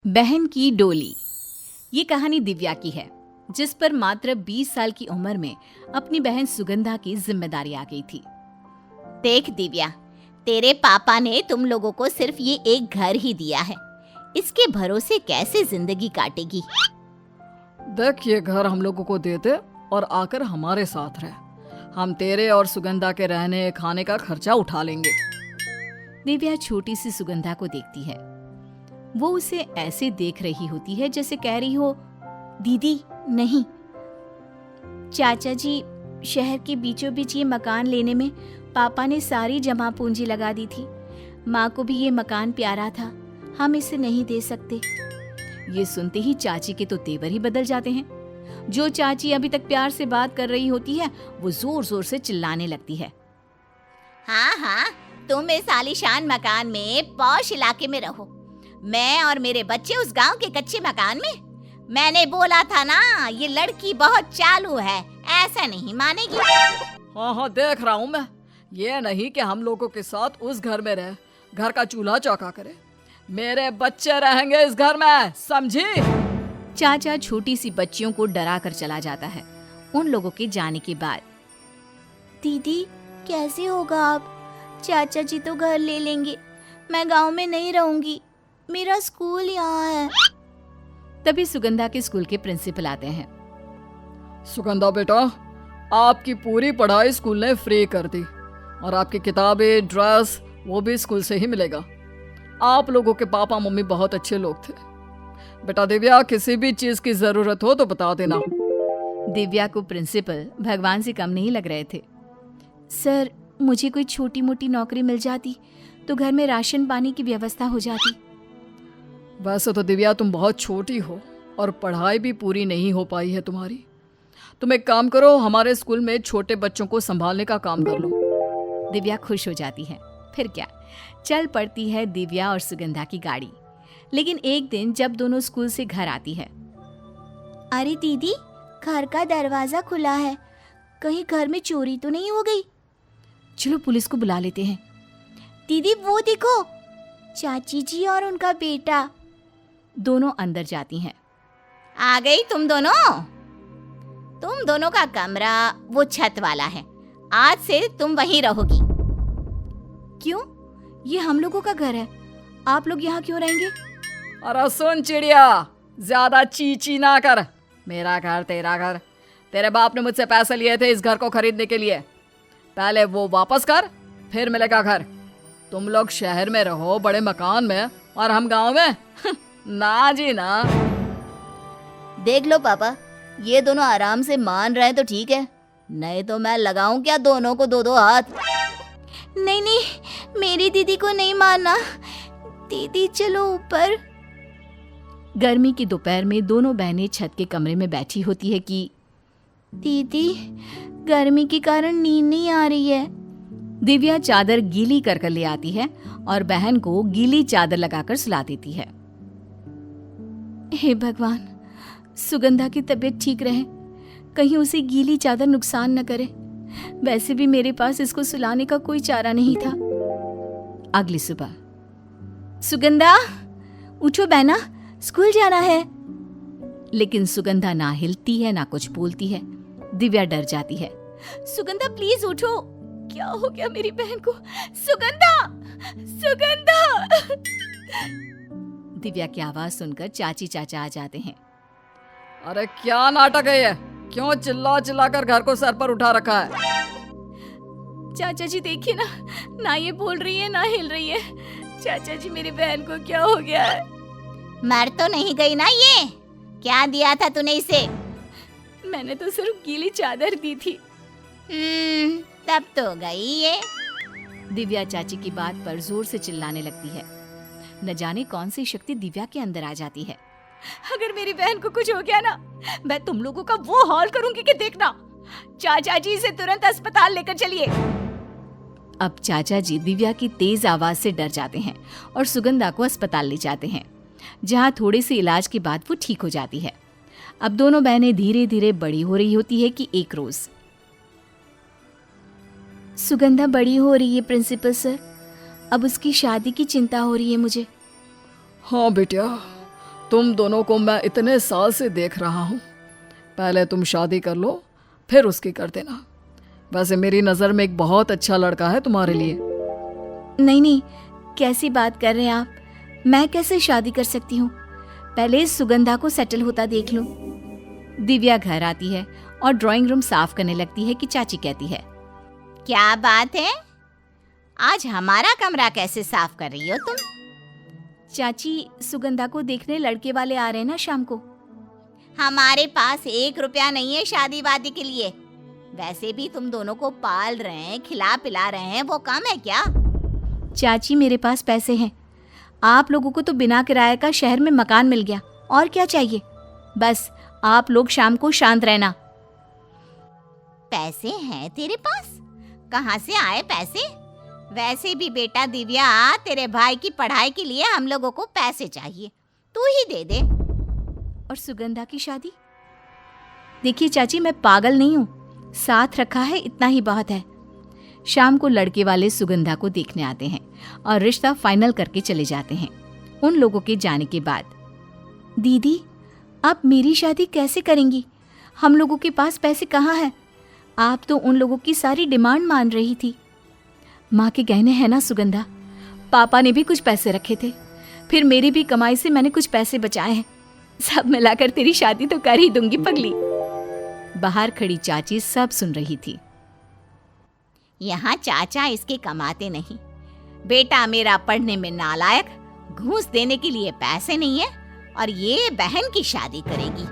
बहन की डोली। ये कहानी दिव्या की है, जिस पर मात्र 20 साल की उम्र में अपनी बहन सुगंधा की जिम्मेदारी आ गई थी। देख दिव्या, तेरे पापा ने तुम लोगों को सिर्फ ये एक घर ही दिया है। इसके भरोसे कैसे जिंदगी काटेगी? देख, ये घर हम लोगों को दे दे और आकर हमारे साथ रहे। हम तेरे और सुगंधा के रहने खाने का खर्चा उठा लेंगे। दिव्या छोटी सी सुगंधा को देखती है। वो उसे ऐसे देख रही होती है जैसे कह रही हो, दीदी नहीं, चाचा जी शहर के बीचों बीच ये मकान लेने में पापा ने सारी जमा पूंजी लगा दी थी। माँ को भी ये मकान प्यारा था, हम इसे नहीं दे सकते। ये सुनते ही चाची के तो तेवर ही बदल जाते हैं। जो चाची अभी तक प्यार से बात कर रही होती है, वो जोर जोर से चिल्लाने लगती है। हाँ हाँ, तुम इस आलीशान मकान में पॉश इलाके में रहो, मैं और मेरे बच्चे उस गांव के कच्चे मकान में। मैंने बोला था ना, ये लड़की बहुत चालू है, ऐसा नहीं मानेगी। हाँ, देख रहा हूँ मैं। ये नहीं कि हम लोगों के साथ उस घर में रहे, घर का चूल्हा चौका करे। मेरे बच्चे रहेंगे इस घर में, समझी? चाचा छोटी सी बच्चियों को डरा कर चला जाता है। उन लोगों के जाने के बाद दीदी कैसे होगा अब? चाचा जी तो घर ले लेंगे, मैं गांव में नहीं रहूंगी, मेरा स्कूल यहाँ है। तभी सुगंधा के स्कूल के प्रिंसिपल आते हैं। सुगंधा बेटा, आपकी पूरी पढ़ाई स्कूल ने फ्री कर दी और आपकी किताबें, ड्रेस वो भी स्कूल से ही मिलेगा। आप लोगों के पापा मम्मी बहुत अच्छे लोग थे। बेटा दिव्या, किसी भी चीज की जरूरत हो तो बता देना। दिव्या को प्रिंसिपल भगवान से कम नहीं लग रहे थे। सर, मुझे कोई छोटी मोटी नौकरी मिल जाती तो घर में राशन पानी की व्यवस्था हो जाती। वैसे तो दिव्या तुम बहुत छोटी हो और पढ़ाई भी पूरी नहीं हो पाई है तुम्हारी। तुम एक काम करो, हमारे स्कूल में छोटे बच्चों को संभालने का काम कर लो। दिव्या खुश हो जाती है। फिर क्या, चल पड़ती है दिव्या और सुगंधा की गाड़ी। लेकिन एक दिन जब दोनों स्कूल से घर आती है, अरे दीदी, घर का दरवाजा खुला है, कहीं घर में चोरी तो नहीं हो गई? चलो पुलिस को बुला लेते हैं। दीदी वो देखो, चाची जी और उनका बेटा। दोनों अंदर जाती हैं। आ गई तुम दोनों? तुम दोनों का कमरा वो छत वाला है, आज से तुम वहीं रहोगी। क्यों? ये हम लोगों का घर है, आप लोग यहाँ क्यों रहेंगे? अरे सुन चिड़िया, ज्यादा चीची ना कर। मेरा घर तेरा घर। तेरे बाप ने मुझसे पैसे लिए थे इस घर को खरीदने के लिए। पहले वो वापस कर, फिर मिलेगा घर। तुम लोग शहर में रहो बड़े मकान में और हम गांव में। ना जी ना। देख लो पापा, ये दोनों आराम से मान रहे हैं तो ठीक है, नहीं तो मैं लगाऊं क्या दोनों को दो दो हाथ? नहीं नहीं, मेरी दीदी को नहीं मारना। दीदी चलो ऊपर। गर्मी की दोपहर में दोनों बहनें छत के कमरे में बैठी होती है कि दीदी, गर्मी के कारण नींद नहीं आ रही है। दिव्या चादर गीली कर ले आती है और बहन को गीली चादर लगाकर सुला देती है। हे भगवान, सुगंधा की तबीयत ठीक रहे, कहीं उसे गीली चादर नुकसान न करे। वैसे भी मेरे पास इसको सुलाने का कोई चारा नहीं था। अगली सुबह, सुगंधा उठो बहना, स्कूल जाना है। लेकिन सुगंधा ना हिलती है ना कुछ बोलती है। दिव्या डर जाती है। सुगंधा प्लीज उठो, क्या हो गया मेरी बहन को? सुगंधा, सुगंधा। दिव्या की आवाज सुनकर चाची चाचा आ जाते हैं। अरे क्या नाटक है ये? क्यों चिल्ला चिल्ला कर घर को सर पर उठा रखा है? चाचा जी देखिए ना ये बोल रही है ना हिल रही है। चाचा जी, मेरी बहन को क्या हो गया है? मर तो नहीं गई ना ये? क्या दिया था तूने इसे? मैंने तो सिर्फ गीली चादर दी थी। तब तो गई ये। दिव्या चाची की बात पर जोर से चिल्लाने लगती है। न जाने कौन सी शक्ति दिव्या के अंदर आ जाती है। अगर मेरी बहन को कुछ हो गया ना, मैं तुम लोगों का वो हाल करूंगी कि देखना। चाचा जी, से तुरंत अस्पताल लेकर चलिए। अब चाचा जी दिव्या की तेज आवाज से डर जाते हैं और सुगंधा को अस्पताल ले जाते हैं, जहां थोड़े से इलाज के बाद वो ठीक हो जाती है। अब दोनों बहनें धीरे धीरे बड़ी हो रही होती है कि एक रोज सुगंधा बड़ी हो रही है प्रिंसिपल सर, अब उसकी शादी की चिंता हो रही है मुझे। हाँ बेटिया, तुम दोनों को मैं इतने साल से देख रहा हूँ। पहले तुम शादी कर लो, फिर उसकी कर देना। वैसे मेरी नज़र में एक बहुत अच्छा लड़का है तुम्हारे लिए। नहीं नहीं, कैसी बात कर रहे हैं आप? मैं कैसे शादी कर सकती हूँ? पहले सुगंधा को सेटल होता देख लो। दिव्या घर आती है और ड्राइंग रूम साफ करने लगती है कि चाची कहती है, क्या बात है, आज हमारा कमरा कैसे साफ कर रही हो तुम? चाची सुगंधा को देखने लड़के वाले आ रहे हैं ना शाम को। हमारे पास 1 रुपया नहीं है शादी वादी के लिए। वैसे भी तुम दोनों को पाल रहे हैं, खिला पिला रहे हैं, वो कम है क्या? चाची मेरे पास पैसे हैं। आप लोगों को तो बिना किराए का शहर में मकान मिल गया, और क्या चाहिए? बस आप लोग शाम को शांत रहना। पैसे हैं तेरे पास? कहाँ से आए पैसे? वैसे भी बेटा दिव्या, तेरे भाई की पढ़ाई के लिए हम लोगों को पैसे चाहिए, तू ही दे दे। और सुगंधा की शादी? देखिए चाची, मैं पागल नहीं हूँ, साथ रखा है इतना ही बहुत है। शाम को लड़के वाले सुगंधा को देखने आते हैं और रिश्ता फाइनल करके चले जाते हैं। उन लोगों के जाने के बाद, दीदी आप मेरी शादी कैसे करेंगी? हम लोगों के पास पैसे कहाँ हैं? आप तो उन लोगों की सारी डिमांड मान रही थी। माँ के गहने हैं ना सुगंधा, पापा ने भी कुछ पैसे रखे थे, फिर मेरी भी कमाई से मैंने कुछ पैसे बचाए हैं। सब मिलाकर तेरी शादी तो कर ही दूंगी पगली। बाहर खड़ी चाची सब सुन रही थी। यहाँ चाचा इसके कमाते नहीं, बेटा मेरा पढ़ने में नालायक, घूस देने के लिए पैसे नहीं है, और ये बहन की शादी करेगी।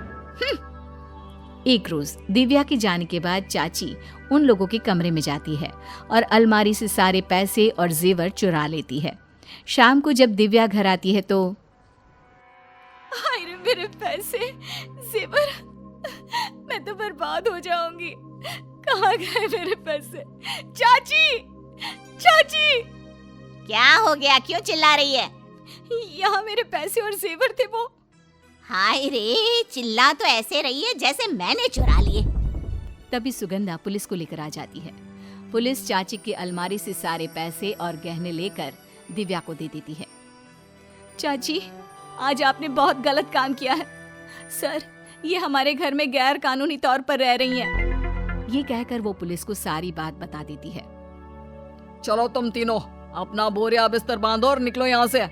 एक रोज दिव्या के जाने के बाद चाची उन लोगों के कमरे में जाती है और अलमारी से सारे पैसे और जेवर चुरा लेती है। शाम को जब दिव्या घर आती है तो, हाय रे मेरे पैसे, जेवर, मैं तो बर्बाद हो जाऊंगी। कहाँ गए मेरे पैसे? चाची, चाची! क्या हो गया, क्यों चिल्ला रही है? यहाँ मेरे पैसे और जेवर थे वो। हाय रे, चिल्ला तो ऐसे रही है जैसे मैंने चुरा लिए। तभी सुगंधा पुलिस को लेकर आ जाती है। पुलिस चाची की अलमारी से सारे पैसे और गहने लेकर दिव्या को दे देती है। चाची, आज आपने बहुत गलत काम किया है। सर, ये हमारे घर में गैर कानूनी तौर पर रह रही हैं। ये कहकर वो पुलिस को सारी बात बता देती है। चलो तुम तीनों अपना बोरिया बिस्तर बांधो और निकलो यहाँ से।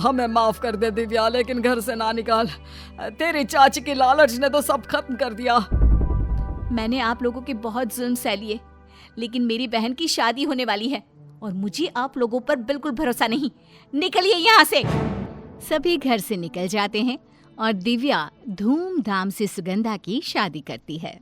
हमें माफ कर दे दिव्या, लेकिन घर से ना निकाल। तेरी चाची की लालच ने तो सब खत्म कर दिया। मैंने आप लोगों के बहुत जुल्म सह लिए, लेकिन मेरी बहन की शादी होने वाली है और मुझे आप लोगों पर बिल्कुल भरोसा नहीं। निकलिए यहाँ से। सभी घर से निकल जाते हैं और दिव्या धूमधाम से सुगंधा की शादी करती है।